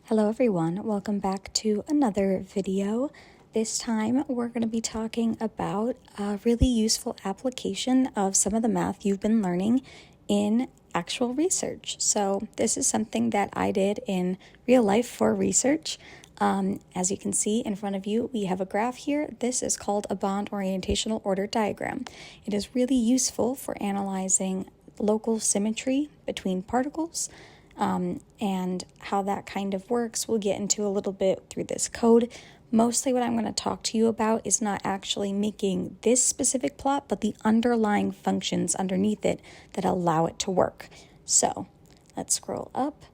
Hello everyone, welcome back to another video. This time we're going to be talking about a really useful application of some of the math you've been learning in actual research. So this is something that I did in real life for research. As you can see in front of you, we have a graph here. This is called a bond orientational order diagram. It is really useful for analyzing local symmetry between particles. And how that kind of works, we'll get into a little bit through this code. Mostly what I'm going to talk to you about is not actually making this specific plot, but the underlying functions underneath it that allow it to work. So let's scroll up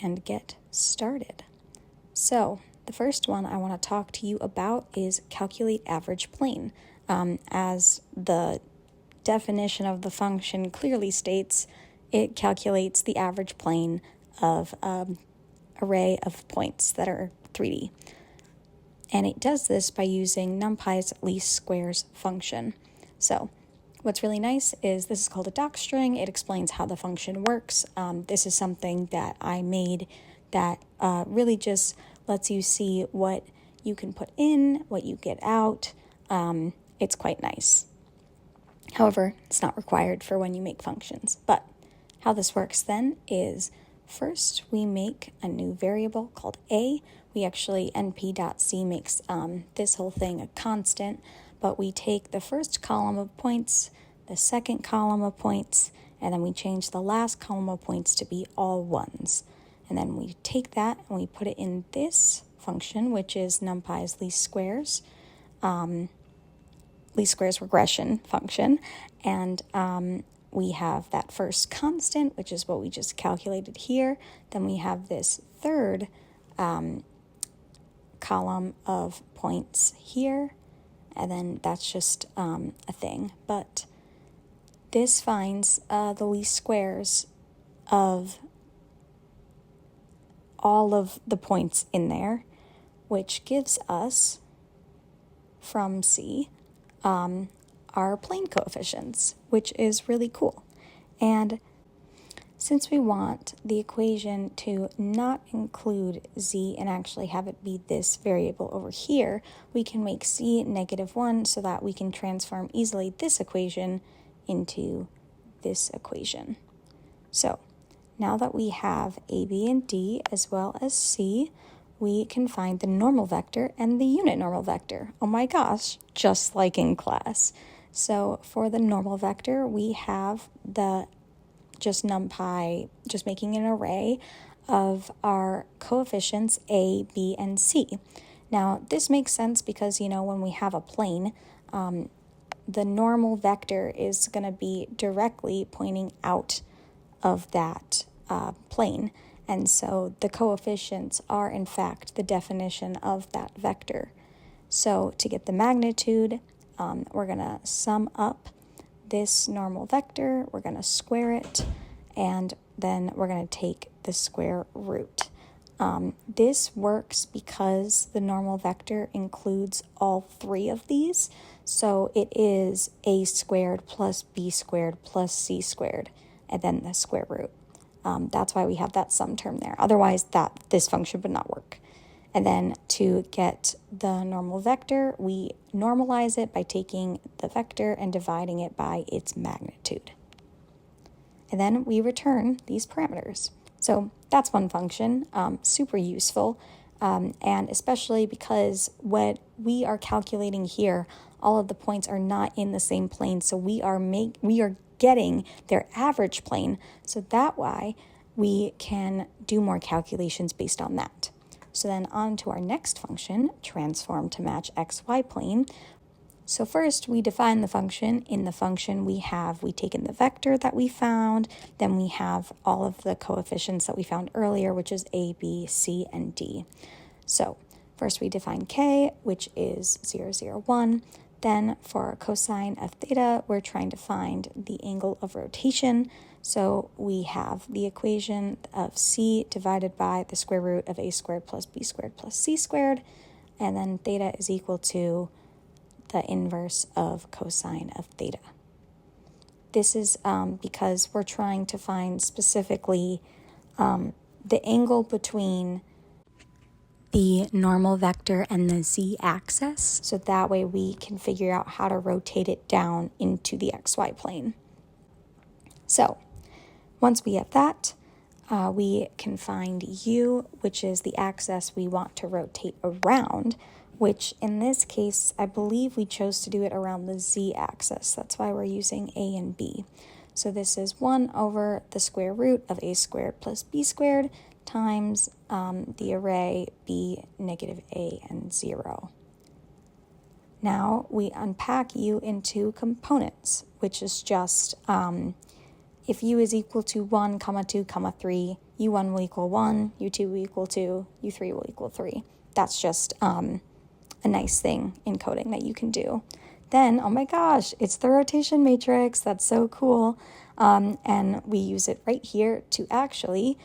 and get started. So the first one I want to talk to you about is calculate average plane. As the definition of the function clearly states, it calculates the average plane of an array of points that are 3D. And it does this by using NumPy's least squares function. So what's really nice is this is called a docstring. It explains how the function works. This is something that I made that really just lets you see what you can put in, what you get out. It's quite nice. However, it's not required for when you make functions. But how this works then is first we make a new variable called a. We actually, np.c makes this whole thing a constant, but we take the first column of points, the second column of points, and then we change the last column of points to be all ones. And then we take that and we put it in this function, which is NumPy's least squares regression function. And we have that first constant, which is what we just calculated here. Then we have this third column of points here, and then that's just a thing. But this finds the least squares of all of the points in there, which gives us, from C, our plane coefficients, which is really cool. And since we want the equation to not include z and actually have it be this variable over here, we can make c -1 so that we can transform easily this equation into this equation. So now that we have a, b, and d as well as c, we can find the normal vector and the unit normal vector. Oh my gosh, just like in class. So for the normal vector, we have just NumPy, just making an array of our coefficients a, b, and c. Now, this makes sense because, when we have a plane, the normal vector is going to be directly pointing out of that plane. And so the coefficients are, in fact, the definition of that vector. So to get the magnitude, we're going to sum up this normal vector, we're going to square it, and then we're going to take the square root. This works because the normal vector includes all three of these, so it is a squared plus b squared plus c squared, and then the square root. That's why we have that sum term there. Otherwise, this function would not work. And then to get the normal vector, we normalize it by taking the vector and dividing it by its magnitude. And then we return these parameters. So that's one function, super useful, and especially because what we are calculating here, all of the points are not in the same plane, so we are getting their average plane, so that way we can do more calculations based on that. So then on to our next function, transform to match xy plane. So first we define the function. In the function we've taken the vector that we found, then we have all of the coefficients that we found earlier, which is a, b, c, and d. So first we define k, which is 0, 0, 1. Then for our cosine of theta, we're trying to find the angle of rotation. So we have the equation of c divided by the square root of a squared plus b squared plus c squared, and then theta is equal to the inverse of cosine of theta. This is because we're trying to find specifically the angle between the normal vector and the z-axis, so that way we can figure out how to rotate it down into the xy plane. So once we have that, we can find u, which is the axis we want to rotate around, which in this case, I believe we chose to do it around the z-axis. That's why we're using a and b. So this is 1 over the square root of a squared plus b squared times the array b, negative a, and 0. Now we unpack u into components, which is just if u is equal to 1, 2, 3, u1 will equal 1, u2 will equal 2, u3 will equal 3. That's just a nice thing in coding that you can do. Then, oh my gosh, it's the rotation matrix. That's so cool. And we use it right here to actually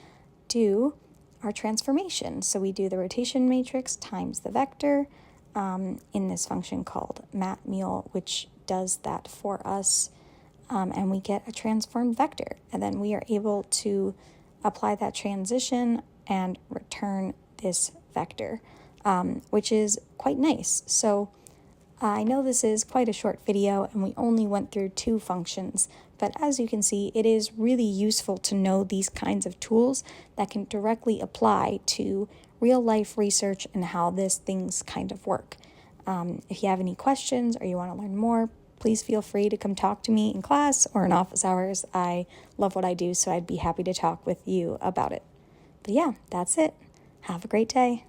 do our transformation. So we do the rotation matrix times the vector in this function called matmul, which does that for us. And we get a transformed vector. And then we are able to apply that transition and return this vector, which is quite nice. So I know this is quite a short video and we only went through 2 functions, but as you can see, it is really useful to know these kinds of tools that can directly apply to real life research and how these things kind of work. If you have any questions or you want to learn more, please feel free to come talk to me in class or in office hours. I love what I do, so I'd be happy to talk with you about it. But yeah, that's it. Have a great day.